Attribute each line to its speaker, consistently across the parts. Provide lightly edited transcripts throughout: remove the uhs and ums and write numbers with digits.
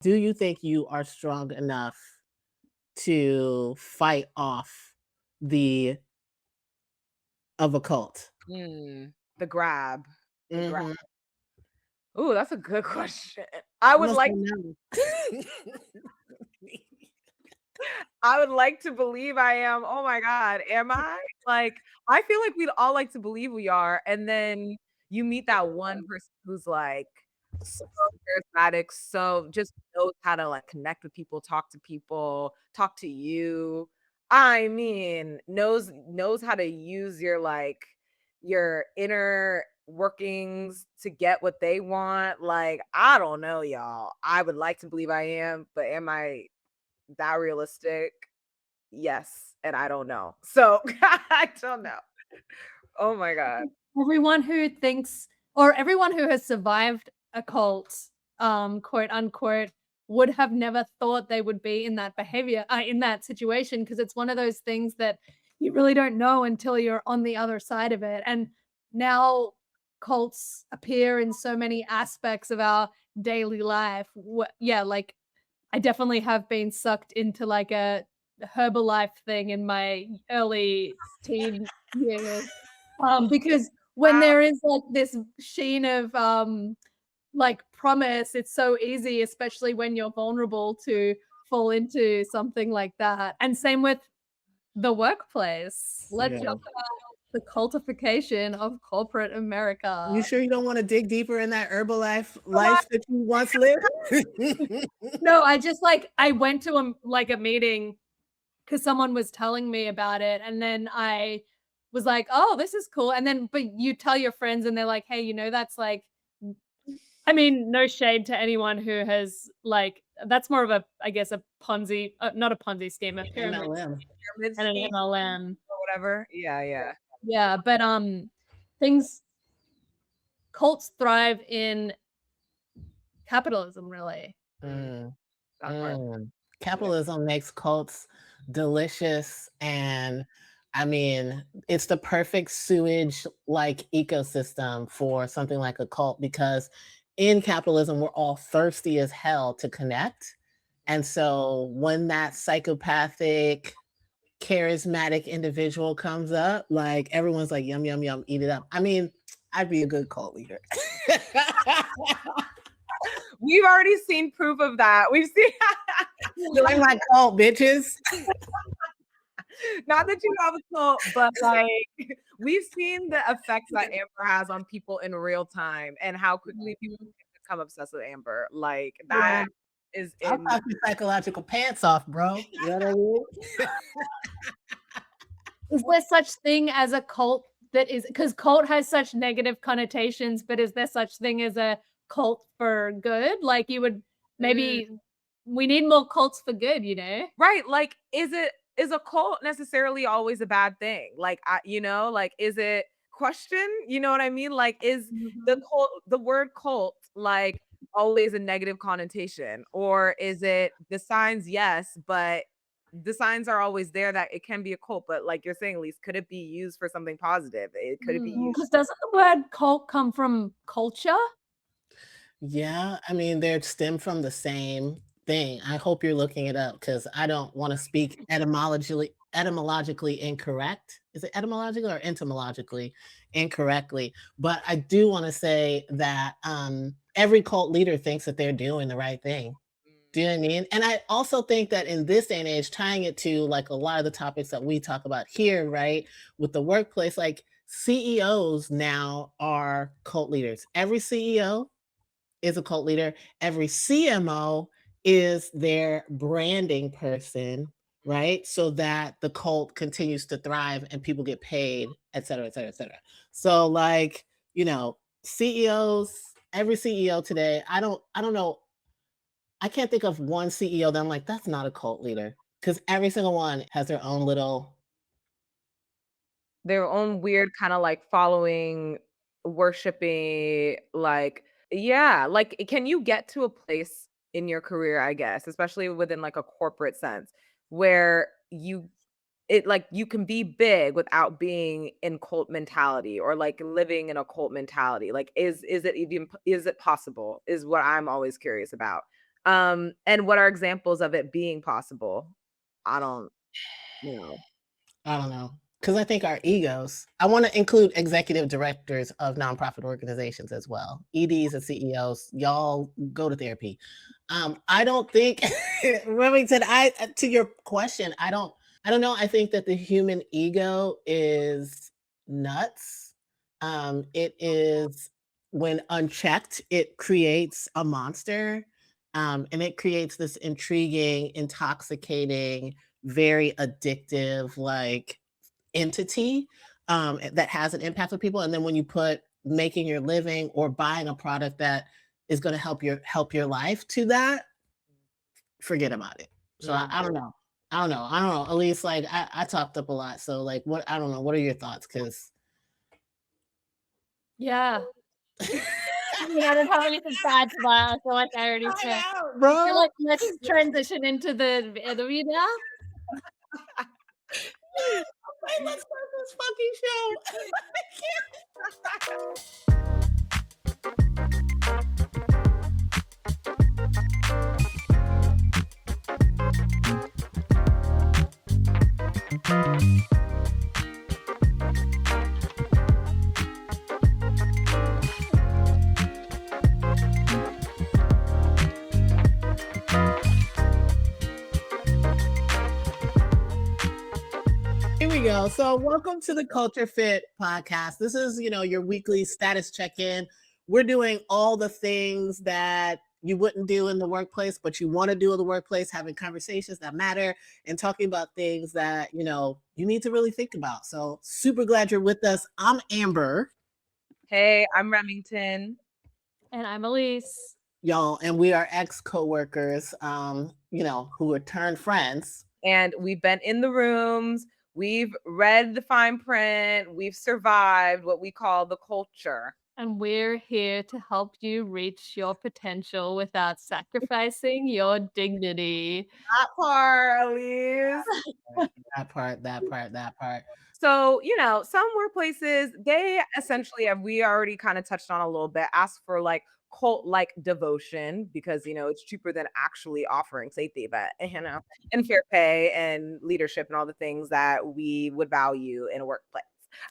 Speaker 1: Do you think you are strong enough to fight off the of a cult?
Speaker 2: The grab. The grab.
Speaker 1: Mhm.
Speaker 2: Ooh, that's a good question. I
Speaker 1: I'm
Speaker 2: would
Speaker 1: gonna say
Speaker 2: like
Speaker 1: no.
Speaker 2: I would like to believe I am. Oh my god, am I? Like, I feel like we'd all like to believe we are, and then you meet that one person who's, like, so charismatic, so just knows how to, like, connect with people, talk to you. I mean, knows how to use your, like, your inner workings to get what they want. Like, I don't know, y'all. I would like to believe I am, but am I that realistic? Yes, and I don't know. So, I don't know. Oh my god.
Speaker 3: Everyone who thinks or everyone who has survived a cult, quote unquote, would have never thought they would be in that behavior, in that situation, because it's one of those things that you really don't know until you're on the other side of it. And now cults appear in so many aspects of our daily life. Yeah, like I definitely have been sucked into like a Herbalife thing in my early teen years. Because when
Speaker 2: Wow.
Speaker 3: there is like this sheen of like promise, it's so easy, especially when you're vulnerable to fall into something like that. And same with the workplace. Let's
Speaker 1: Yeah.
Speaker 3: talk about the cultification of corporate
Speaker 1: You
Speaker 3: America.
Speaker 1: sure you don't wanna dig deeper in that Herbalife life that you once lived?
Speaker 3: No, I just like I went to like a meeting because someone was telling me about it, and then I was like, "Oh, this is cool." And then but you tell your friends and they're like, "Hey, that's like." I mean, no shade to anyone who has like that's more of a I guess a Ponzi, not a Ponzi scheme, a pyramid
Speaker 1: MLM.
Speaker 2: Pyramid
Speaker 3: and an
Speaker 2: scheme
Speaker 3: MLM.
Speaker 2: or whatever. Yeah, yeah.
Speaker 3: Yeah, but things cults thrive in capitalism really.
Speaker 2: Mm,
Speaker 1: Mm,
Speaker 2: that part.
Speaker 1: mm.
Speaker 2: Yeah.
Speaker 1: Capitalism makes cults delicious, and I mean, it's the perfect sewage like ecosystem for something like a cult because in capitalism we're all thirsty as hell to connect. And so when that psychopathic charismatic individual comes up, like everyone's like yum yum yum, eat it up. I mean, I'd be a good cult leader.
Speaker 2: We've already seen proof of that. We've seen
Speaker 1: Join my cult, bitches.
Speaker 2: not that you have a cult, but, like, we've seen the effects that Amber has on people in real time and how quickly people
Speaker 3: Mhm.
Speaker 2: can become obsessed with Amber. Like,
Speaker 3: Yeah.
Speaker 2: that is
Speaker 1: I'll
Speaker 2: in
Speaker 1: talk your psychological pants off, bro. You know what I mean?
Speaker 3: Is there such thing as a cult that is because cult has such negative connotations, but is there such thing as a cult for good? Like you would
Speaker 2: mm.
Speaker 3: maybe we need more cults for good, you know?
Speaker 2: Right, like, is a cult necessarily always a bad thing? Like, like, is it question? You know what I mean? Like, is
Speaker 3: Mhm.
Speaker 2: the word cult, like, always a negative connotation? Or is it the signs, yes, but the signs are always there that it can be a cult, but like you're saying, Elise, could it be used for something positive? Could it be used
Speaker 3: 'Cause doesn't the word cult come from culture?
Speaker 1: Yeah, I mean, they're stem from the same thing. I hope you're looking it up because I don't want to speak etymologically incorrect. Is it etymologically or entomologically incorrectly? But I do want to say that every cult leader thinks that they're doing the right thing. Do you know what I mean? And I also think that in this day and age, tying it to like a lot of the topics that we talk about here, right, with the workplace, like CEOs now are cult leaders. Every CEO is a cult leader. Every CMO is their branding person, right? So that the cult continues to thrive and people get paid, et cetera, et cetera, et cetera. So like, CEOs, every CEO today, I don't know, I can't think of one CEO that I'm like, that's not a cult leader. Because every single one has their own little
Speaker 2: their own weird kinda, like, following, worshiping, like yeah, like, can you get to a place in your career, I guess, especially within, like, a corporate sense, where you can be big without being in cult mentality or, like, living in a cult mentality? Like, is it possible? Is what I'm always curious about. And what are examples of it being possible? I don't know.
Speaker 1: I don't know. Because I think our egos, I want to include executive directors of nonprofit organizations as well. EDs and CEOs, y'all go to therapy. I don't think Remington, to your question, I don't know. I think that the human ego is nuts. It is, when unchecked, it creates a monster. And it creates this intriguing, intoxicating, very addictive, like, entity, that has an impact with people. And then when you put making your living or buying a product that is going to help your life to that, forget about it. So I don't know. I don't know. I don't know. At least, like, I talked up a lot. So, like, what, I don't know. What are your thoughts? Because
Speaker 3: Yeah. I mean, I don't have anything bad to that. I feel like I already said. I feel
Speaker 1: bro,
Speaker 3: like let's transition into the video.
Speaker 1: hey, let's start this fucking show. Here we go. So, welcome to the Culture Fit podcast. This is, your weekly status check-in. We're doing all the things that you wouldn't do in the workplace, but you want to do in the workplace, having conversations that matter and talking about things that, you need to really think about. So, super glad you're with us. I'm Amber,
Speaker 2: Hey, I'm Remington.
Speaker 3: And I'm Elise.
Speaker 1: y'all, and we are ex-coworkers, who are turned friends.
Speaker 2: And we've been in the rooms. We've read the fine print. We've survived what we call the culture.
Speaker 3: And we're here to help you reach your potential without sacrificing your dignity.
Speaker 2: That part, Elise.
Speaker 1: That part.
Speaker 2: So, some workplaces, they essentially, have we already kind of touched on a little bit, ask for like cult like devotion because, it's cheaper than actually offering safety, but, and fair pay and leadership and all the things that we would value in a workplace.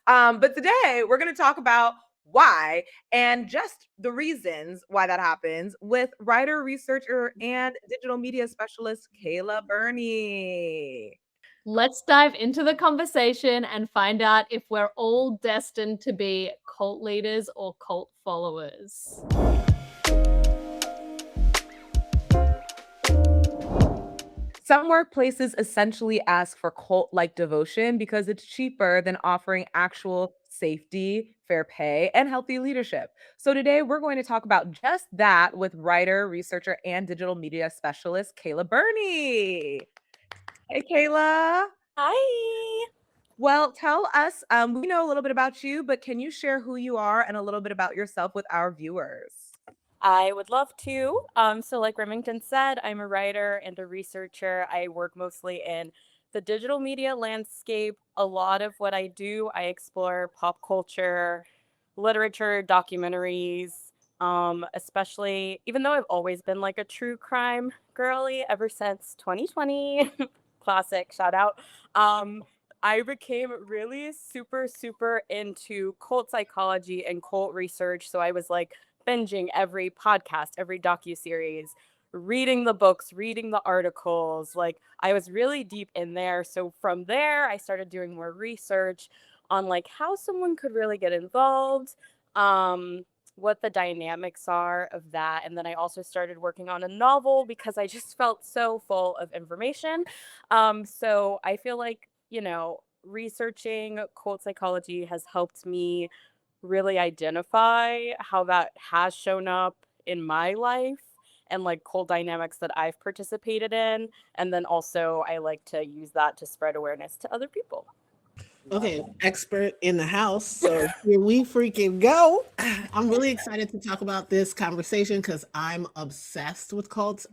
Speaker 2: But today we're going to talk about why and just the reasons why that happens with writer, researcher, and digital media specialist Kayla Burney.
Speaker 3: Let's dive into the conversation and find out if we're all destined to be cult leaders or cult followers.
Speaker 2: Some workplaces essentially ask for cult like devotion because it's cheaper than offering actual safety, fair pay, and healthy leadership. So, today we're going to talk about just that with writer, researcher, and digital media specialist Kayla Burney. Hey, Kayla.
Speaker 4: Hi.
Speaker 2: Well, tell us, we know a little bit about you, but can you share who you are and a little bit about yourself with our viewers?
Speaker 4: I would love to. So like Remington said, I'm a writer and a researcher. I work mostly in the digital media landscape. A lot of what I do, I explore pop culture, literature, documentaries, especially even though I've always been like a true crime girly ever since 2020. Classic shout out. I became really super into cult psychology and cult research. So I was like binging every podcast, every docuseries, reading the books, reading the articles. Like I was really deep in there. So from there, I started doing more research on like how someone could really get involved, what the dynamics are of that. And then I also started working on a novel because I just felt so full of information. So I feel like, researching cult psychology has helped me really identify how that has shown up in my life and like cult dynamics that I've participated in. And then also I like to use that to spread awareness to other people.
Speaker 1: Okay, expert in the house. So here we freaking go. I'm really excited to talk about this conversation because I'm obsessed with cults.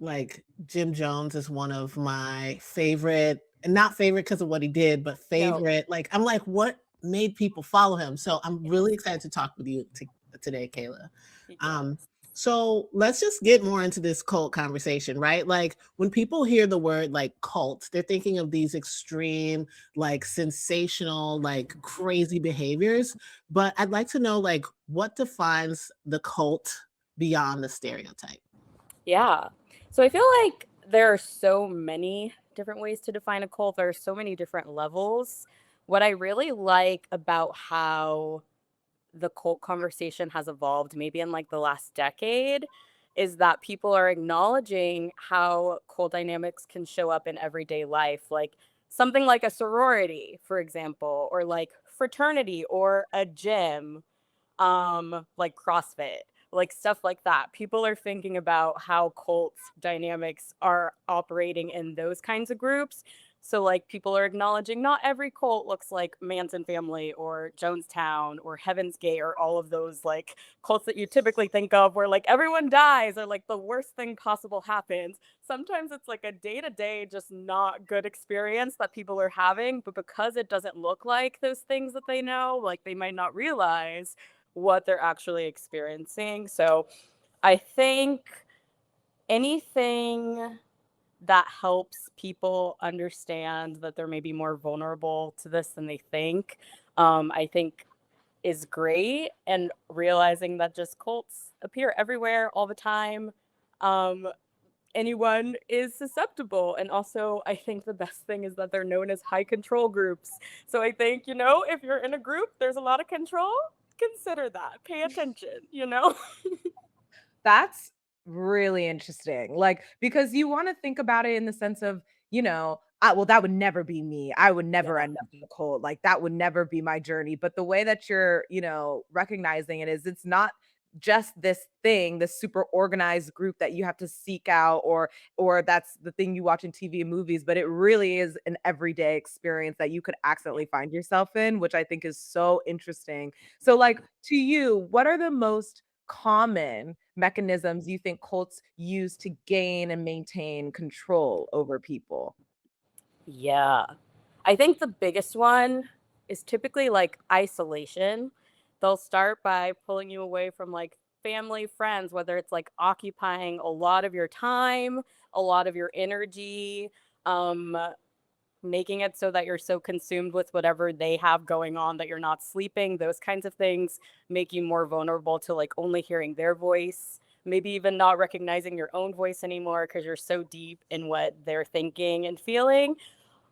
Speaker 1: Like Jim Jones is one of my favorite, and not favorite because of what he did, but favorite. Like I'm like, what made people follow him? So I'm really excited to talk with you today, Kayla. So let's just get more into this cult conversation, right? Like when people hear the word like cult, they're thinking of these extreme, like sensational, like crazy behaviors. But I'd like to know like what defines the cult beyond the stereotype.
Speaker 4: Yeah. So I feel like there are so many different ways to define a cult. There are so many different levels. What I really like about how the cult conversation has evolved, maybe in like the last decade, is that people are acknowledging how cult dynamics can show up in everyday life. Like something like a sorority, for example, or like fraternity or a gym, like CrossFit, like stuff like that. People are thinking about how cults dynamics are operating in those kinds of groups. So like people are acknowledging not every cult looks like Manson family or Jonestown or Heaven's Gate or all of those like cults that you typically think of where like everyone dies or like the worst thing possible happens. Sometimes it's like a day-to-day just not good experience that people are having, but because it doesn't look like those things that they know, like they might not realize what they're actually experiencing. So I think anything that helps people understand that they're maybe more vulnerable to this than they think, I think is great. And realizing that just cults appear everywhere all the time. Um, Anyone is susceptible. And also, I think the best thing is that they're known as high control groups. So I think, if you're in a group, there's a lot of control, consider that. Pay attention.
Speaker 2: That's really interesting. Like, because you want to think about it in the sense of, well, that would never be me. I would never
Speaker 4: Yeah.
Speaker 2: end up in a cult. Like, that would never be my journey. But the way that you're, recognizing it is it's not just this thing, this super organized group that you have to seek out or that's the thing you watch in TV and movies, but it really is an everyday experience that you could accidentally find yourself in, which I think is so interesting. So like to you, what are the most common mechanisms you think cults use to gain and maintain control over people?
Speaker 4: Yeah. I think the biggest one is typically like isolation. They'll start by pulling you away from like family, friends, whether it's like occupying a lot of your time, a lot of your energy, um, making it so that you're so consumed with whatever they have going on that you're not sleeping. Those kinds of things make you more vulnerable to like only hearing their voice, maybe even not recognizing your own voice anymore because you're so deep in what they're thinking and feeling.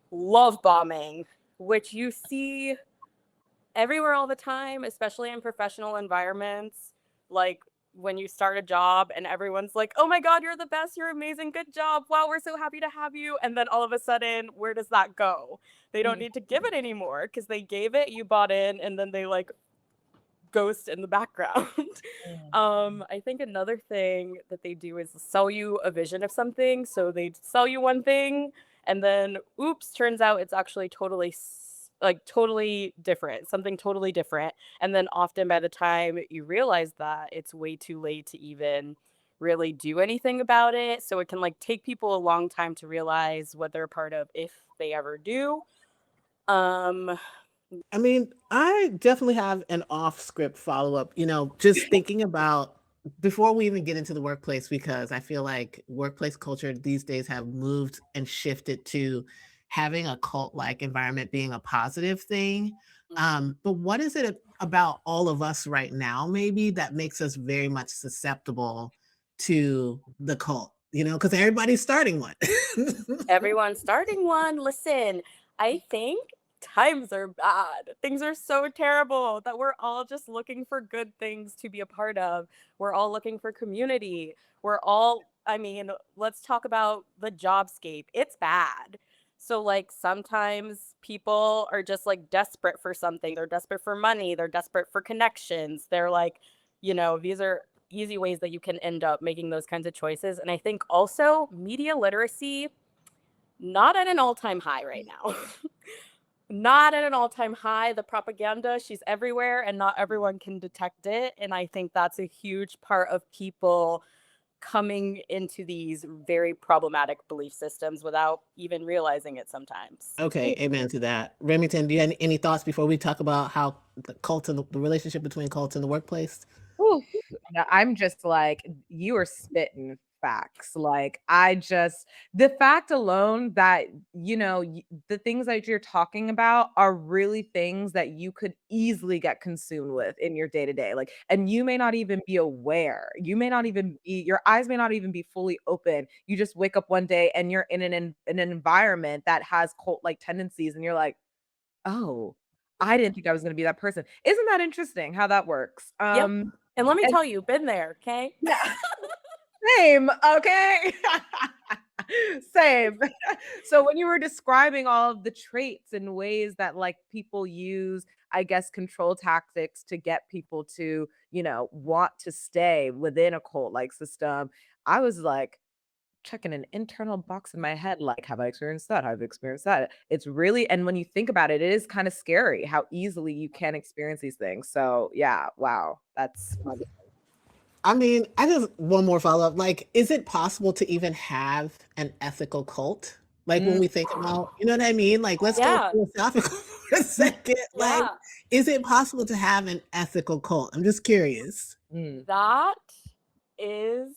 Speaker 4: Love bombing, which you see everywhere all the time, especially in professional environments. Like when you start a job and everyone's like, oh my God, you're the best, you're amazing, good job. Wow, we're so happy to have you. And then all of a sudden, where does that go? They don't
Speaker 2: Mm.
Speaker 4: need to give it anymore because they gave it, you bought in, and then they like ghost in the background.
Speaker 2: Mm.
Speaker 4: I think another thing that they do is sell you a vision of something. So they sell you one thing, and then oops, turns out it's actually totally different, something totally different. And then often by the time you realize that, it's way too late to even really do anything about it. So it can like take people a long time to realize what they're a part of if they ever do. Um,
Speaker 1: I mean, I definitely have an off script follow up, just thinking about before we even get into the workplace, because I feel like workplace culture these days have moved and shifted to having a cult like environment being a positive thing. But what is it about all of us right now, maybe, that makes us very much susceptible to the cult? Because everybody's starting one.
Speaker 4: Everyone starting one. Listen, I think times are bad. Things are so terrible that we're all just looking for good things to be a part of. We're all looking for community. I mean, let's talk about the jobscape. It's bad. So, like, sometimes people are just like desperate for something. They're desperate for money. They're desperate for connections. They're like, these are easy ways that you can end up making those kinds of choices. And I think also media literacy not at an all-time high right now. Not at an all-time high. The propaganda, she's everywhere and not everyone can detect it. And I think that's a huge part of people coming into these very problematic belief systems without even realizing it sometimes.
Speaker 1: Okay, amen to that. Remington, do you have any thoughts before we talk about how the relationship between cults and the workplace?
Speaker 2: Oof. No, I'm just like, you are spitting facts. Like, the fact alone that, the things that you're talking about are really things that you could easily get consumed with in your day to day. Like, and you may not even be aware. Your eyes may not even be fully open. You just wake up one day and you're in an environment that has cult like tendencies, and you're like, oh, I didn't think I was going to be that person. Isn't that interesting how that works?
Speaker 4: Yep. And let me
Speaker 2: And
Speaker 4: tell you, been there, okay?
Speaker 2: yeah, same, okay? Same. So when you were describing all of the traits and ways that like people use, I guess, control tactics to get people to, want to stay within a cult like system, I was like checking an internal box in my head, like, have I experienced that? Have I experienced that? It's really, and when you think about it, it is kind of scary how easily you can experience these things. So yeah, wow, that's my
Speaker 1: I mean, I just one more follow up. Like, is it possible to even have an ethical cult? Like when
Speaker 2: mm,
Speaker 1: we think about, you know what I mean? Like, let's go
Speaker 4: Yeah.
Speaker 1: philosophical for a second. Like,
Speaker 4: Yeah.
Speaker 1: is it possible to have an ethical cult? I'm just curious.
Speaker 2: mm.
Speaker 4: That is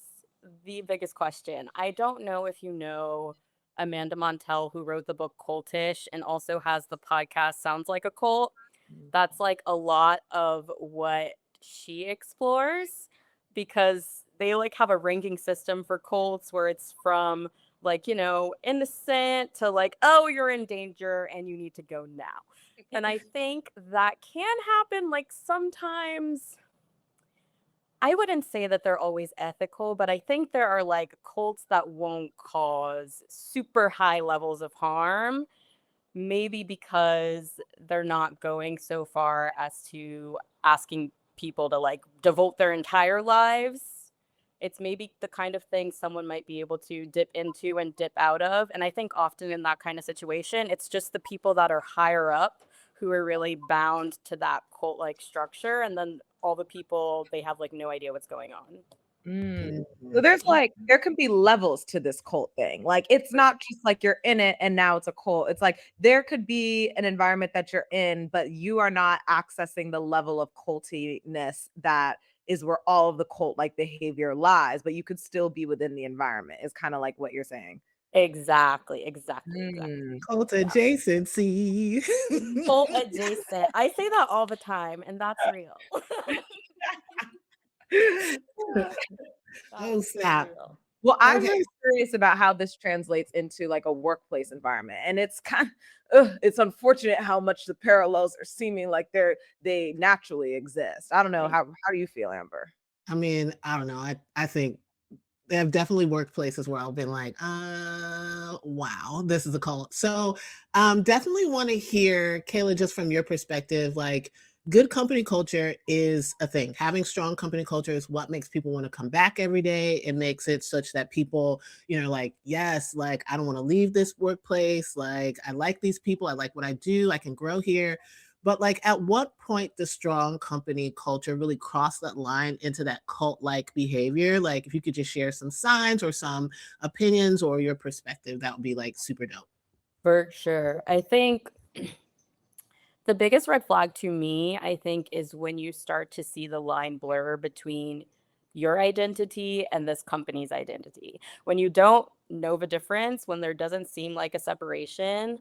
Speaker 4: the biggest question. I don't know if you know Amanda Montell, who wrote the book Cultish and also has the podcast Sounds Like a Cult. That's like a lot of what she explores because they like have a ranking system for cults where it's from like, innocent to like, oh, you're in danger and you need to go now. And I think that can happen like sometimes. I wouldn't say that they're always ethical, but I think there are like cults that won't cause super high levels of harm, maybe because they're not going so far as to asking people to like devote their entire lives. It's maybe the kind of thing someone might be able to dip into and dip out of. And I think often in that kind of situation, it's just the people that are higher up who are really bound to that cult like structure. And then all the people, they have like no idea what's going on.
Speaker 2: Mm. So
Speaker 1: Mhm.
Speaker 2: there's like there can be levels to this cult thing. Like it's not just like you're in it and now it's a cult. It's like there could be an environment that you're in, but you are not accessing the level of cultiness that is where all of the cult like behavior lies, but you could still be within the environment. Is kind of like what you're saying.
Speaker 4: Exactly, exactly, exactly.
Speaker 2: Mm.
Speaker 1: Cult
Speaker 4: Yeah.
Speaker 1: adjacency.
Speaker 4: Cult adjacent. I say that all the time, and that's real.
Speaker 1: Oh,
Speaker 4: That's so
Speaker 1: snap.
Speaker 4: real.
Speaker 2: Well, I'm
Speaker 1: Okay.
Speaker 2: really curious about how this translates into like a workplace environment. And it's unfortunate how much the parallels are seeming like they naturally exist. I don't know how do you feel, Amber?
Speaker 1: I mean, I don't know. I think there have definitely workplaces where I've been like, wow, this is a cult. So, definitely want to hear, Kayla, just from your perspective, like good company culture is a thing. Having strong company culture is what makes people want to come back every day. It makes it such that people, like, yes, like I don't want to leave this workplace. Like I like these people. I like what I do. I can grow here. But like, at what point does strong company culture really cross that line into that cult-like behavior? Like, if you could just share some signs or some opinions or your perspective, that would be like super dope.
Speaker 4: For sure. I think the biggest red flag to me, I think, is when you start to see the line blur between your identity and this company's identity. When you don't know the difference, when there doesn't seem like a separation,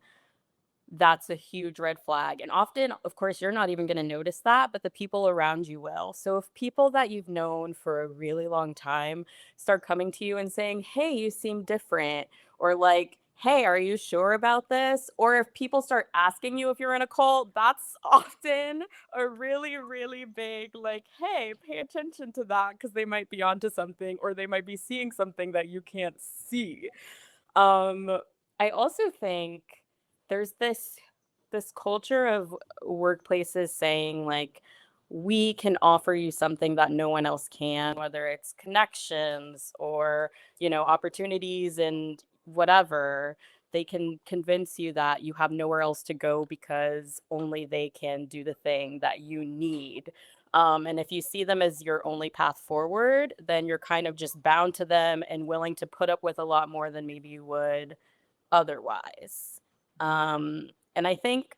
Speaker 4: that's a huge red flag. And often, of course, you're not even going to notice that, but the people around you will. So if people that you've known for a really long time start coming to you and saying, hey, you seem different, or like, hey, are you sure about this? Or if people start asking you if you're in a cult, that's often a really, really big, like, hey, pay attention to that because they might be onto something or they might be seeing something that you can't see. Um, I also think there's this culture of workplaces saying like we can offer you something that no one else can, whether it's connections or, opportunities and whatever. They can convince you that you have nowhere else to go because only they can do the thing that you need. And if you see them as your only path forward, then you're kind of just bound to them and willing to put up with a lot more than maybe you would otherwise. And I think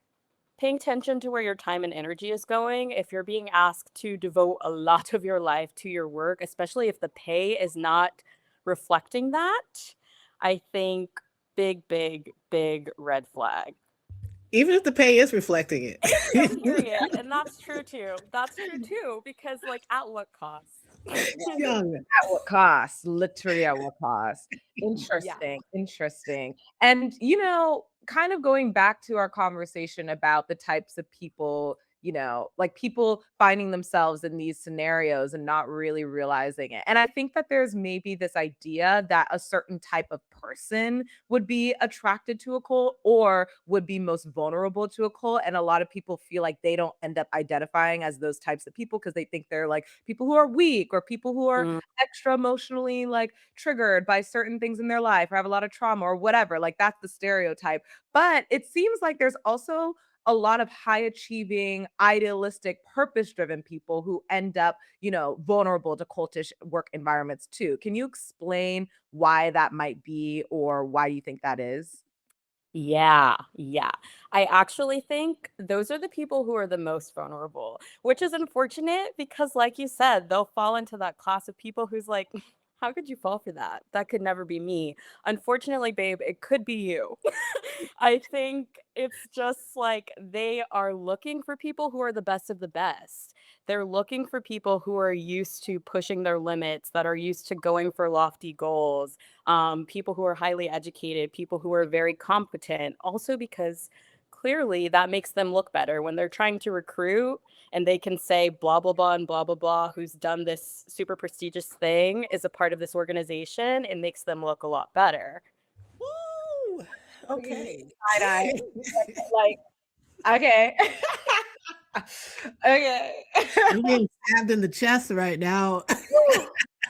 Speaker 4: paying attention to where your time and energy is going. If you're being asked to devote a lot of your life to your work, especially if the pay is not reflecting that, I think big, big, big red flag.
Speaker 1: Even if the pay is reflecting
Speaker 4: Yeah,
Speaker 1: it.
Speaker 4: period. And that's true too. That's true too, because like at what cost?
Speaker 1: Young.
Speaker 2: At what cost? Literally at what cost?
Speaker 4: Yeah.
Speaker 2: Interesting. And, kind of going back to our conversation about the types of people, like people finding themselves in these scenarios and not really realizing it. And I think that there's maybe this idea that a certain type of person would be attracted to a cult or would be most vulnerable to a cult. And a lot of people feel like they don't end up identifying as those types of people because they think they're like people who are weak or people who are
Speaker 4: Mm.
Speaker 2: extra emotionally like triggered by certain things in their life or have a lot of trauma or whatever. Like that's the stereotype. But it seems like there's also a lot of high achieving, idealistic, purpose driven people who end up, vulnerable to cultish work environments too. Can you explain why that might be or why you think that is?
Speaker 4: Yeah, yeah. I actually think those are the people who are the most vulnerable, which is unfortunate because, like you said, they'll fall into that class of people who's like, how could you fall for that? That could never be me. Unfortunately, babe, it could be you. I think it's just like they are looking for people who are the best of the best. They're looking for people who are used to pushing their limits, that are used to going for lofty goals, people who are highly educated, people who are very competent, also because clearly that makes them look better when they're trying to recruit and they can say blah, blah, blah, and blah, blah, blah, who's done this super prestigious thing is a part of this organization. It makes them look a lot better.
Speaker 1: Woo!
Speaker 2: What do you
Speaker 1: Okay.
Speaker 2: mean? Side eye. Like, okay. Okay.
Speaker 1: I'm getting stabbed in the chest right now.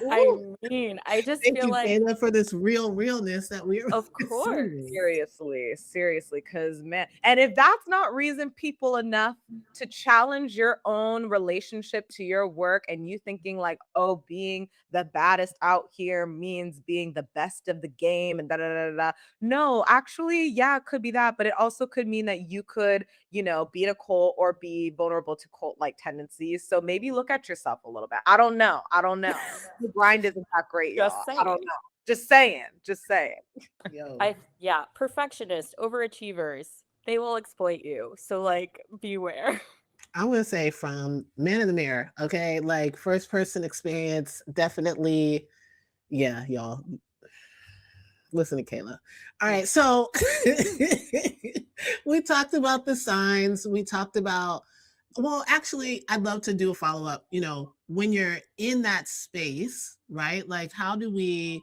Speaker 4: I
Speaker 2: Ooh.
Speaker 4: mean, I just
Speaker 1: Thank
Speaker 4: feel
Speaker 1: you,
Speaker 4: like,
Speaker 1: Kayla, for this realness that we're
Speaker 4: of course.
Speaker 1: receiving.
Speaker 2: Seriously, because man, and if that's not reason people enough to challenge your own relationship to your work and you thinking like, oh, being the baddest out here means being the best of the game and da da da da. Da. No, actually, yeah, it could be that, but it also could mean that you could, be in a cult or be vulnerable to cult like tendencies. So maybe look at yourself a little bit. I don't know. The grind isn't that great, y'all.
Speaker 4: Just
Speaker 2: I don't
Speaker 4: saying.
Speaker 2: know. Just saying. Just saying.
Speaker 1: Yo,
Speaker 4: Yeah, perfectionists, overachievers, they will exploit you. So like beware.
Speaker 1: I would say from Man in the Mirror, okay? Like first person experience, definitely. Yeah, y'all. Listen to Kayla. All right, so we talked about the signs. We talked about, well, actually, I'd love to do a follow up. When you're in that space, right? Like, how do we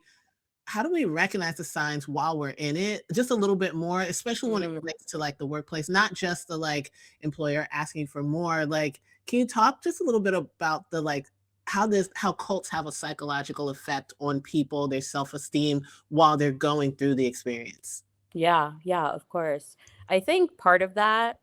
Speaker 1: recognize the signs while we're in it just a little bit more, especially when it
Speaker 4: Mm.
Speaker 1: relates to like the workplace, not just the like employer asking for more. Like, can you talk just a little bit about the like how cults have a psychological effect on people, their self-esteem while they're going through the experience?
Speaker 4: Yeah, yeah, of course. I think part of that,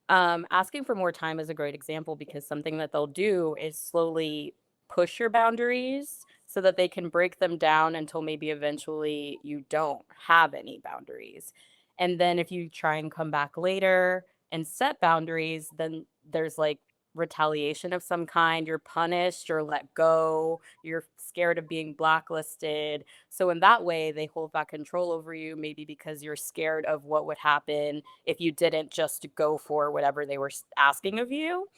Speaker 4: asking for more time is a great example because something that they'll do is slowly push your boundaries so that they can break them down until maybe eventually you don't have any boundaries. And then if you try and come back later and set boundaries, then there's like retaliation of some kind. You're punished or let go. You're scared of being blacklisted. So, in that way, they hold back control over you, maybe because you're scared of what would happen if you didn't just go for whatever they were asking of you.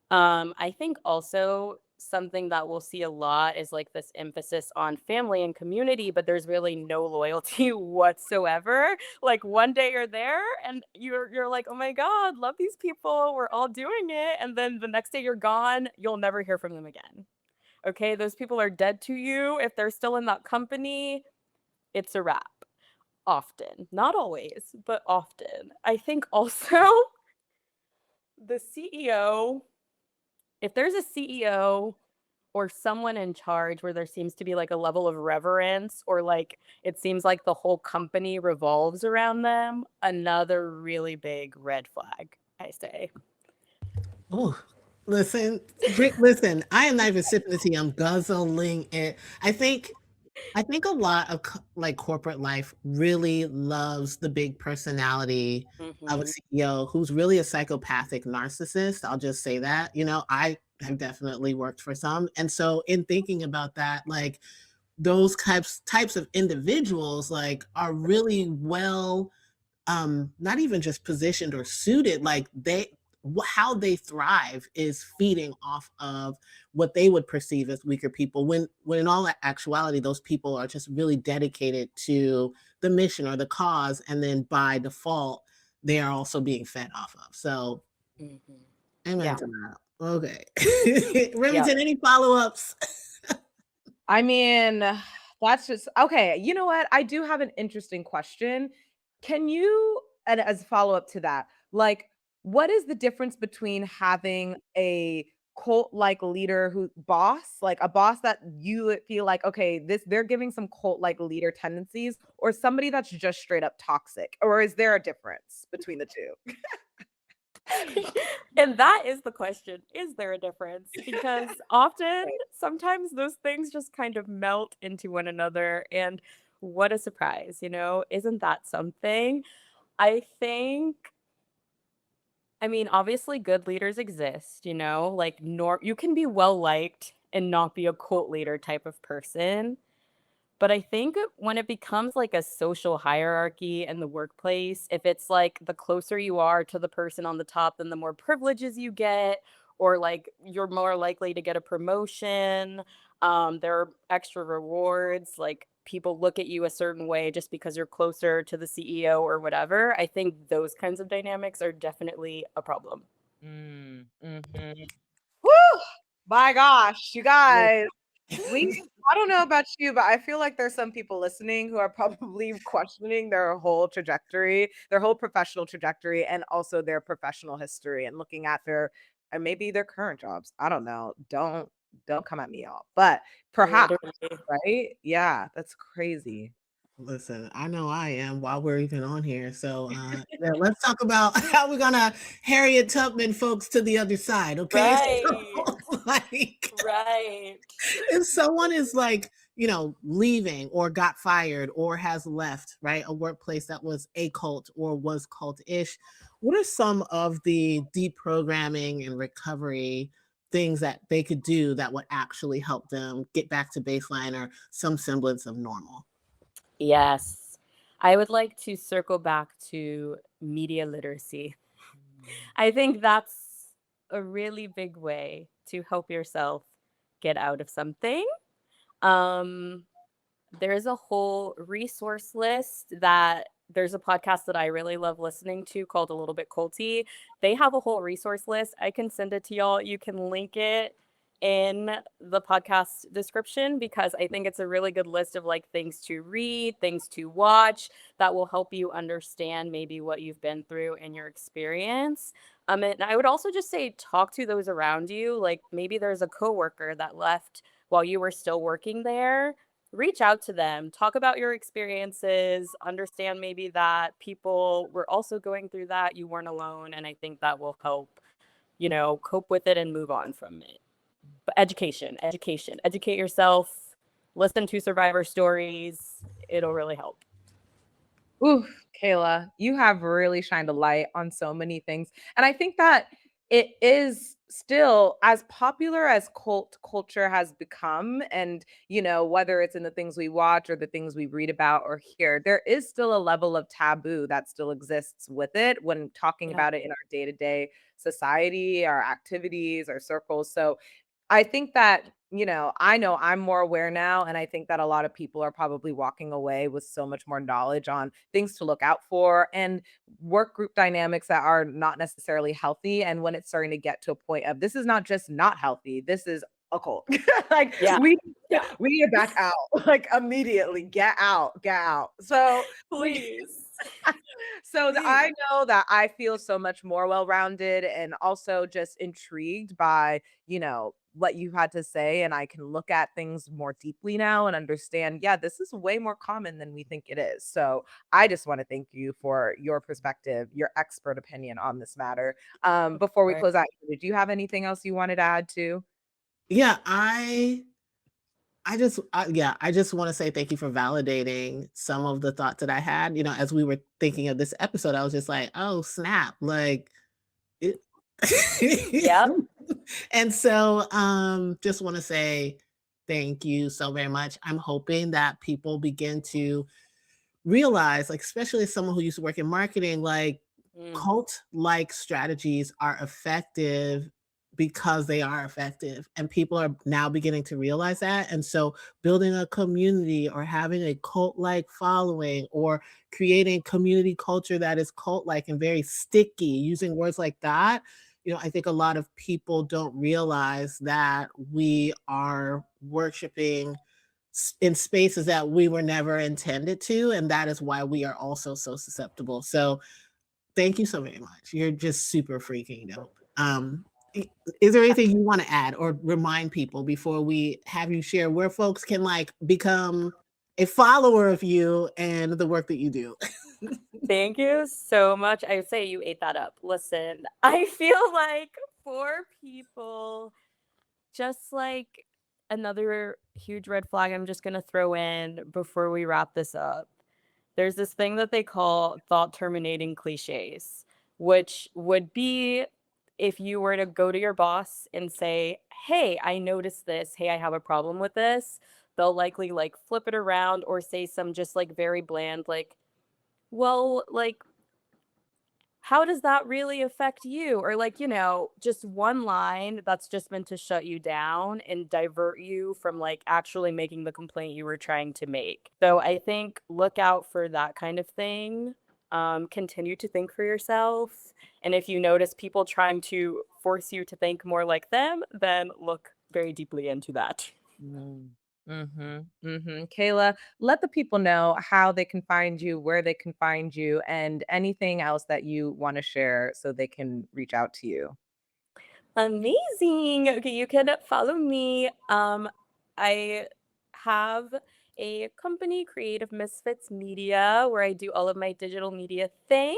Speaker 4: I think also something that we'll see a lot is like this emphasis on family and community, but there's really no loyalty whatsoever. Like one day you're there and you're like, oh my God, love these people. We're all doing it. And then the next day you're gone, you'll never hear from them again. Okay, those people are dead to you. If they're still in that company, it's a wrap. Often, not always, but often. I think also the CEO, if there's a CEO or someone in charge where there seems to be like a level of reverence or like it seems like the whole company revolves around them, another really big red flag, I say.
Speaker 1: Oh, listen, listen, I am not even sipping the tea. I'm guzzling it. I think I think a lot of like corporate life really loves the big personality of a
Speaker 4: Hmm.
Speaker 1: CEO who's really a psychopathic narcissist. I'll just say that. I have definitely worked for some. And so in thinking about that, like those types of individuals like are really well not even just positioned or suited, like how they thrive is feeding off of what they would perceive as weaker people when in all actuality those people are just really dedicated to the mission or the cause, and then by default they are also being fed off of. So
Speaker 4: Hmm.
Speaker 1: amen
Speaker 4: Yeah.
Speaker 1: to that. Okay.
Speaker 4: Yep.
Speaker 1: Remington, any follow-ups?
Speaker 2: I mean, that's just okay. You know what? I do have an interesting question. Can you, and as a follow up to that, like, what is the difference between having a cult like leader who boss, like a boss that you feel like, okay, this they're giving some cult like leader tendencies, or somebody that's just straight up toxic? Or is there a difference between the two?
Speaker 4: And that is the question. Is there a difference? Because often,
Speaker 2: Right.
Speaker 4: sometimes those things just kind of melt into one another. And what a surprise, Isn't that something? I think, I mean, obviously, good leaders exist, like, you can be well liked and not be a cult leader type of person. But I think when it becomes like a social hierarchy in the workplace, if it's like the closer you are to the person on the top, then the more privileges you get, or like you're more likely to get a promotion. There are extra rewards, like people look at you a certain way just because you're closer to the CEO or whatever. I think those kinds of dynamics are definitely a problem.
Speaker 2: Mm, mhm. Woo! My gosh, you guys. I don't know about you, but I feel like there's some people listening who are probably questioning their whole trajectory, their whole professional trajectory, and also their professional history, and looking at their and maybe their current jobs. I don't know. Don't come at me, y'all. But perhaps,
Speaker 4: Literally.
Speaker 2: right? Yeah, that's crazy.
Speaker 1: Listen, I know I am while we're even on here. So yeah, let's talk about how we're gonna Harriet Tubman folks to the other side. Okay.
Speaker 4: Right.
Speaker 1: So, like
Speaker 4: Right.
Speaker 1: if someone is like, leaving or got fired or has left, right, a workplace that was a cult or was cult-ish, what are some of the deprogramming and recovery things that they could do that would actually help them get back to baseline or some semblance of normal?
Speaker 4: Yes. I would like to circle back to media literacy. I think that's a really big way to help yourself get out of something. Um, there's a whole resource list that there's a podcast that I really love listening to called A Little Bit Culty. They have a whole resource list. I can send it to y'all. You can link it in the podcast description because I think it's a really good list of like things to read, things to watch that will help you understand maybe what you've been through in your experience. And I would also just say talk to those around you. Like maybe there's a coworker that left while you were still working there. Reach out to them, talk about your experiences, understand maybe that people were also going through that, you weren't alone, and I think that will help, cope with it and move on from it. But education, education, educate yourself, listen to survivor stories, it'll really help.
Speaker 2: Ooh, Kayla, you have really shined a light on so many things. And I think that it is still as popular as cult culture has become. And, whether it's in the things we watch or the things we read about or hear, there is still a level of taboo that still exists with it when talking
Speaker 4: Yeah.
Speaker 2: about it in our day to day society, our activities, our circles. So I think that, I know I'm more aware now, and I think that a lot of people are probably walking away with so much more knowledge on things to look out for and work group dynamics that are not necessarily healthy. And when it's starting to get to a point of this is not just not healthy, this is a cult. Like
Speaker 4: Yeah.
Speaker 2: we
Speaker 4: Yeah.
Speaker 2: we need to back out, like immediately. Get out, get out. So
Speaker 4: Please.
Speaker 2: I
Speaker 4: Please.
Speaker 2: know that I feel so much more well-rounded and also just intrigued by, what you had to say. And I can look at things more deeply now and understand, yeah, this is way more common than we think it is. So I just want to thank you for your perspective, your expert opinion on this matter. Before we close out, did you have anything else you wanted to add to?
Speaker 1: Yeah, I I just want to say thank you for validating some of the thoughts that I had. As we were thinking of this episode, I was just like, oh, snap. Like, it.
Speaker 4: Yep.
Speaker 1: And so, just want to say thank you so very much. I'm hoping that people begin to realize, like, especially as someone who used to work in marketing, like,
Speaker 4: Mm.
Speaker 1: cult-like strategies are effective because they are effective, and people are now beginning to realize that, and so building a community or having a cult-like following or creating community culture that is cult-like and very sticky, using words like that, I think a lot of people don't realize that we are worshiping in spaces that we were never intended to, and that is why we are also so susceptible. So thank you so very much. You're just super freaking dope. Is there anything you want to add or remind people before we have you share where folks can like become a follower of you and the work that you do?
Speaker 4: Thank you so much. I would say you ate that up. Listen, I feel like for people, just like another huge red flag I'm just going to throw in before we wrap this up. There's this thing that they call thought terminating cliches, which would be if you were to go to your boss and say, "Hey, I noticed this. Hey, I have a problem with this." They'll likely like flip it around or say some just like very bland, like, well, like, how does that really affect you? Or like, just one line that's just meant to shut you down and divert you from like actually making the complaint you were trying to make. So I think look out for that kind of thing. Continue to think for yourself. And if you notice people trying to force you to think more like them, then look very deeply into that.
Speaker 2: Mm. Kayla, let the people know how they can find you, where they can find you, and anything else that you want to share so they can reach out to you.
Speaker 4: Amazing. Okay, you can follow me. I have a company, Creative Misfits Media, where I do all of my digital media things.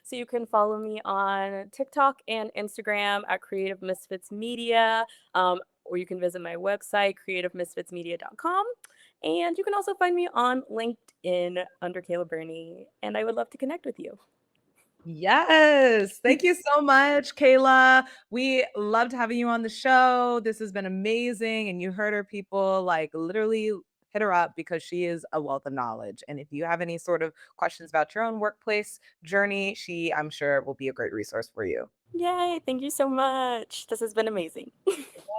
Speaker 4: So you can follow me on TikTok and Instagram at Creative Misfits Media, or you can visit my website, creativemisfitsmedia.com. And you can also find me on LinkedIn under Kayla Burney, and I would love to connect with you.
Speaker 2: Yes. Thank you so much, Kayla. We loved having you on the show. This has been amazing. And you heard her, people, like literally hit her up because she is a wealth of knowledge. And if you have any sort of questions about your own workplace journey, she, I'm sure, will be a great resource for you.
Speaker 4: Yay, thank you so much. This has been amazing.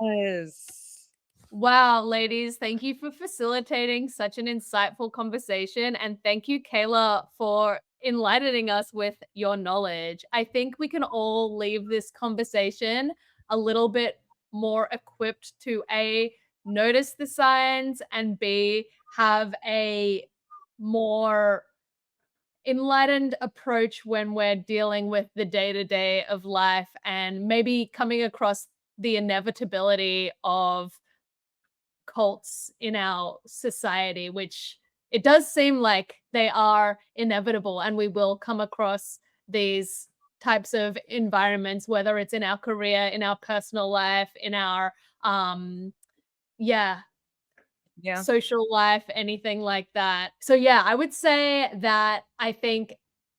Speaker 2: Yes.
Speaker 3: Wow, ladies, thank you for facilitating such an insightful conversation. And thank you, Kayla, for enlightening us with your knowledge. I think we can all leave this conversation a little bit more equipped to A, notice the signs, and B, have a more enlightened approach when we're dealing with the day to day of life and maybe coming across the inevitability of cults in our society, which it does seem like they are inevitable and we will come across these types of environments, whether it's in our career, in our personal life, in our yeah,
Speaker 2: Yeah.
Speaker 3: social life, anything like that. So yeah, I would say that I think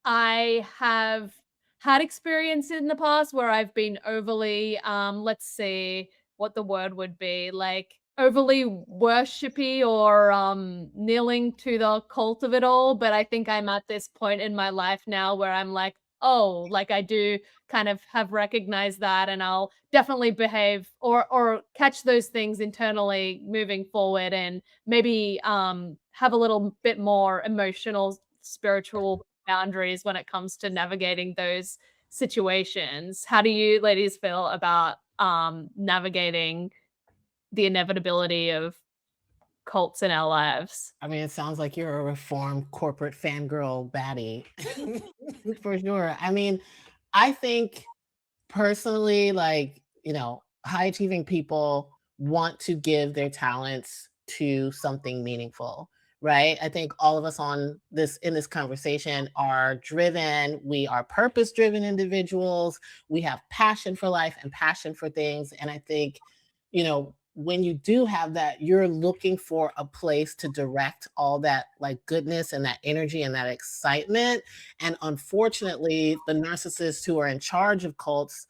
Speaker 3: I have had experience in the past where I've been overly let's see what the word would be, like overly worshipy or kneeling to the cult of it all, but I think I'm at this point in my life now where I'm like, oh, like I do kind of have recognized that, and I'll definitely behave or catch those things internally moving forward, and maybe have a little bit more emotional spiritual boundaries when it comes to navigating those situations. How do you ladies feel about navigating the inevitability of cults in our lives?
Speaker 1: I mean, it sounds like you're a reformed corporate fangirl baddie for sure. I mean, I think personally, like, high achieving people want to give their talents to something meaningful, right? I think all of us in this conversation are driven, we are purpose driven individuals, we have passion for life and passion for things. And I think, you know, when you do have that, you're looking for a place to direct all that like goodness and that energy and that excitement. And unfortunately, the narcissists who are in charge of cults,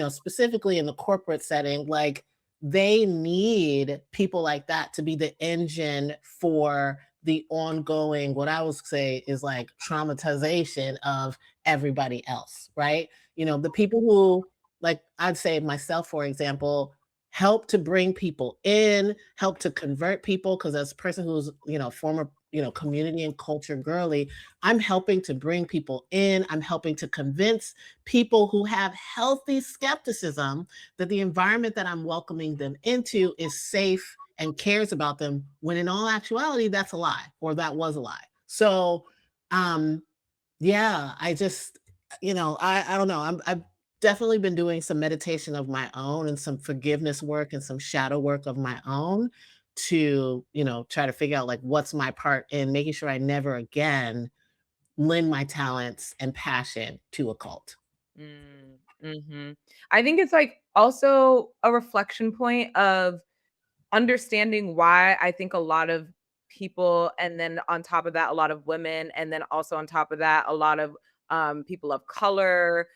Speaker 1: specifically in the corporate setting, like they need people like that to be the engine for the ongoing, what I would say is like traumatization of everybody else, right? The people who, like I'd say myself, for example, help to bring people in, help to convert people. Because as a person who's, former, community and culture girly, I'm helping to bring people in. I'm helping to convince people who have healthy skepticism that the environment that I'm welcoming them into is safe and cares about them, when in all actuality, that's a lie, or that was a lie. So, um, yeah, I just, I don't know. I've definitely been doing some meditation of my own and some forgiveness work and some shadow work of my own to, try to figure out like what's my part in making sure I never again lend my talents and passion to a cult.
Speaker 2: Mm, mhm. I think it's, like, also a reflection point of understanding why I think a lot of people, and then on top of that, a lot of women, and then also on top of that, a lot of people of color,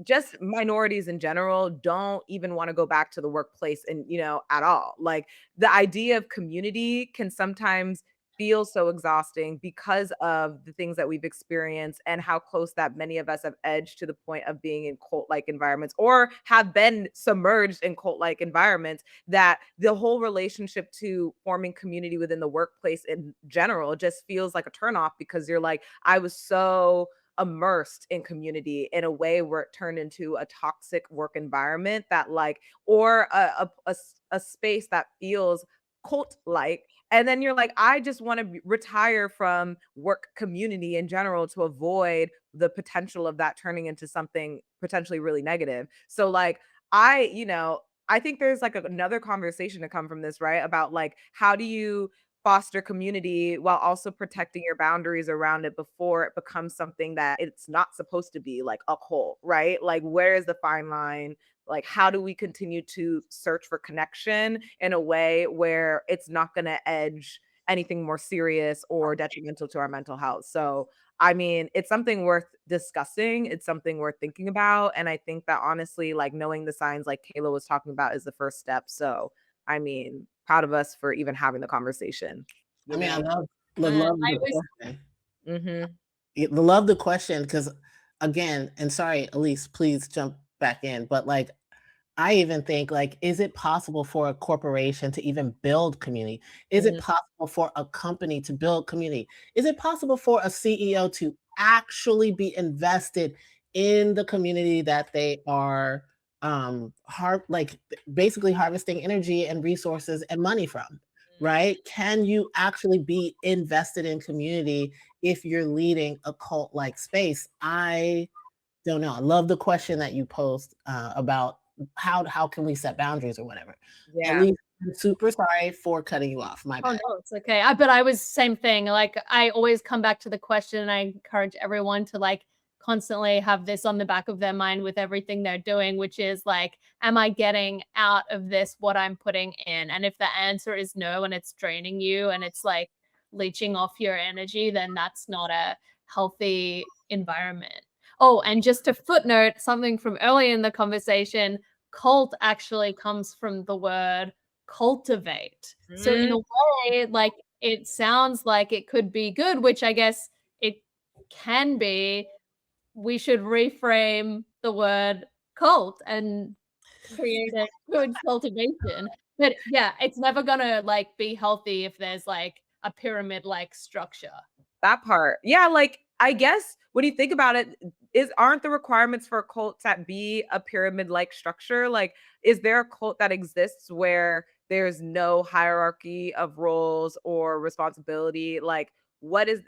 Speaker 2: just minorities in general don't even want to go back to the workplace and, at all. Like the idea of community can sometimes feel so exhausting because of the things that we've experienced and how close that many of us have edged to the point of being in cult like environments or have been submerged in cult like environments, that the whole relationship to forming community within the workplace in general just feels like a turnoff, because you're like, I was so immersed in community in a way where it turned into a toxic work environment that like, or a space that feels cult like. And then you're like, I just want to retire from work community in general to avoid the potential of that turning into something potentially really negative. So like I think there's like another conversation to come from this, right? About like how do you foster community while also protecting your boundaries around it before it becomes something that it's not supposed to be, like a cult, right? Like where is the fine line? Like how do we continue to search for connection in a way where it's not going to edge anything more serious or detrimental to our mental health? So I mean, it's something worth discussing. It's something worth thinking about. And I think that honestly, like knowing the signs like Kayla was talking about is the first step. So, I mean, proud of us for even having the conversation,
Speaker 1: I
Speaker 2: you
Speaker 1: mean, I
Speaker 2: know?
Speaker 1: love
Speaker 3: I
Speaker 1: the
Speaker 3: always
Speaker 1: question.
Speaker 2: Mhm.
Speaker 1: Love the question because, again, and sorry, Elise, please jump back in. But like, I even think like, is it possible for a corporation to even build community? Is it
Speaker 2: Mhm.
Speaker 1: possible for a company to build community? Is it possible for a CEO to actually be invested in the community that they are like basically harvesting energy and resources and money from? Right? Can you actually be invested in community if you're leading a cult like space? I don't know. I love the question that you posed about how can we set boundaries or whatever. At
Speaker 2: Yeah.
Speaker 1: least I'm super sorry for cutting you off. My
Speaker 3: Oh,
Speaker 1: bad.
Speaker 3: no, it's okay. But I was same thing. Like, I always come back to the question, and I encourage everyone to like constantly have this on the back of their mind with everything they're doing, which is like, am I getting out of this what I'm putting in? And if the answer is no, and it's draining you and it's like leeching off your energy, then that's not a healthy environment. Oh, and just to footnote something from earlier in the conversation, cult actually comes from the word cultivate. So in
Speaker 2: Mm,
Speaker 3: a way, like, it sounds like it could be good, which I guess it can be. We should reframe the word cult and create a good cultivation. But yeah, it's never gonna like be healthy if there's like a pyramid like structure.
Speaker 2: that part. Yeah, like I guess when you think about it, is aren't the requirements for a cult that be a pyramid-like structure? Like, is there a cult that exists where there's no hierarchy of roles or responsibility? Like, what is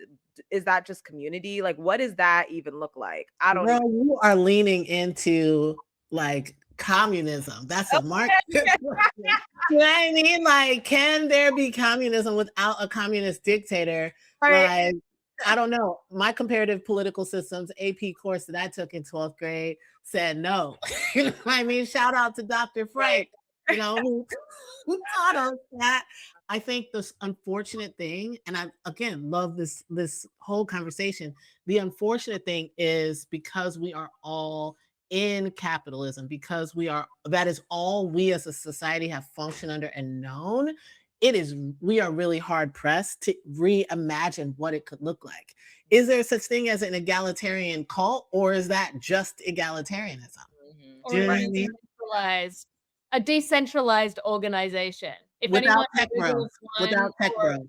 Speaker 2: that just community? Like, what does that even look like? I don't
Speaker 1: Girl,
Speaker 2: even.
Speaker 1: you are leaning into like communism. That's a mark. You know what I mean? Like, can there be communism without a communist dictator?
Speaker 2: Right.
Speaker 1: Like, I don't know. My comparative political systems AP course that I took in 12th grade said no. You know what I mean? Shout out to Dr.
Speaker 2: Right.
Speaker 1: Frank. you know, who taught us that. I think this unfortunate thing, and I again love this whole conversation. The unfortunate thing is because we are all in capitalism, because that is all we as a society have functioned under and known. We are really hard pressed to reimagine what it could look like. Is there such thing as an egalitarian cult, or is that just egalitarianism? Do
Speaker 3: Or
Speaker 1: you know
Speaker 3: a
Speaker 1: what I mean?
Speaker 3: decentralized organization. If
Speaker 1: Without
Speaker 3: anyone
Speaker 1: tech
Speaker 3: knows
Speaker 1: bros,
Speaker 3: of
Speaker 1: without
Speaker 3: one,
Speaker 1: tech bros.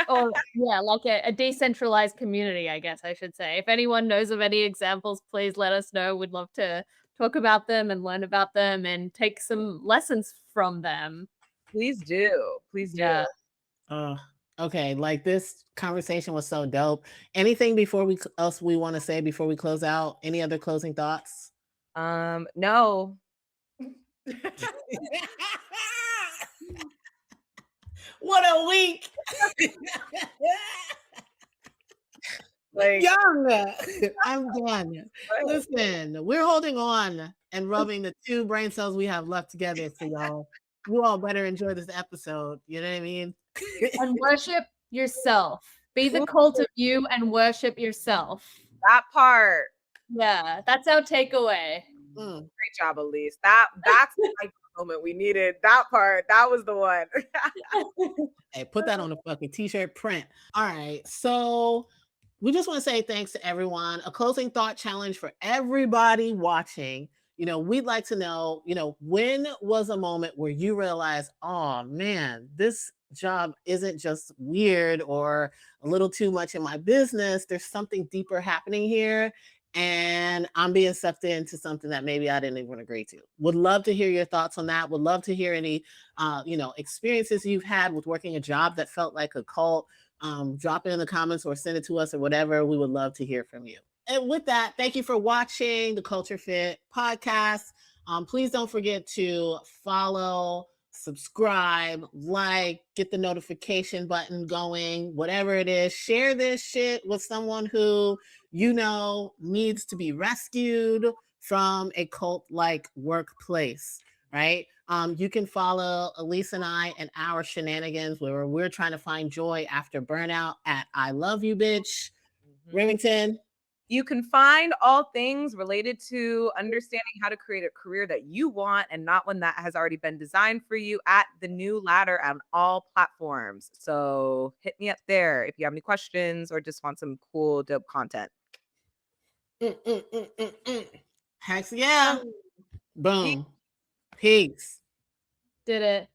Speaker 3: or yeah, like a decentralized community, I guess I should say. If anyone knows of any examples, please let us know. We'd love to talk about them and learn about them and take some lessons from them.
Speaker 2: Please do. Please do.
Speaker 3: Yeah.
Speaker 1: Uh, okay, like this conversation was so dope. Anything before else we want to say before we close out? Any other closing thoughts?
Speaker 2: No.
Speaker 1: What a week!
Speaker 2: Like,
Speaker 1: Young, I'm done. Listen, we're holding on and rubbing the 2 brain cells we have left together for y'all. You all better enjoy this episode. You know what I mean?
Speaker 3: And worship yourself. Be the
Speaker 2: Ooh.
Speaker 3: cult of you and worship yourself.
Speaker 2: that part.
Speaker 3: Yeah, that's our takeaway.
Speaker 1: Mm.
Speaker 2: Great job, Elise. That's the moment we needed. That part. That was the one.
Speaker 1: Hey, put that on a fucking t-shirt print. All right, so we just want to say thanks to everyone. A closing thought challenge for everybody watching. We'd like to know, when was a moment where you realized, oh man, this job isn't just weird or a little too much in my business. There's something deeper happening here. And I'm being sucked into something that maybe I didn't even agree to. Would love to hear your thoughts on that. Would love to hear any, experiences you've had with working a job that felt like a cult. Drop it in the comments or send it to us or whatever. We would love to hear from you. And with that, thank you for watching the Culture Fit podcast. Please don't forget to follow, subscribe, like, get the notification button going, whatever it is. Share this shit with someone who needs to be rescued from a cult-like workplace, right? You can follow Elise and I and our shenanigans where we're trying to find joy after burnout at I Love You Bitch. Remington.
Speaker 2: You can find all things related to understanding how to create a career that you want and not one that has already been designed for you at the New Ladder on all platforms. So hit me up there if you have any questions or just want some cool, dope content.
Speaker 1: Heck yeah. Boom. Peace.
Speaker 3: Did it.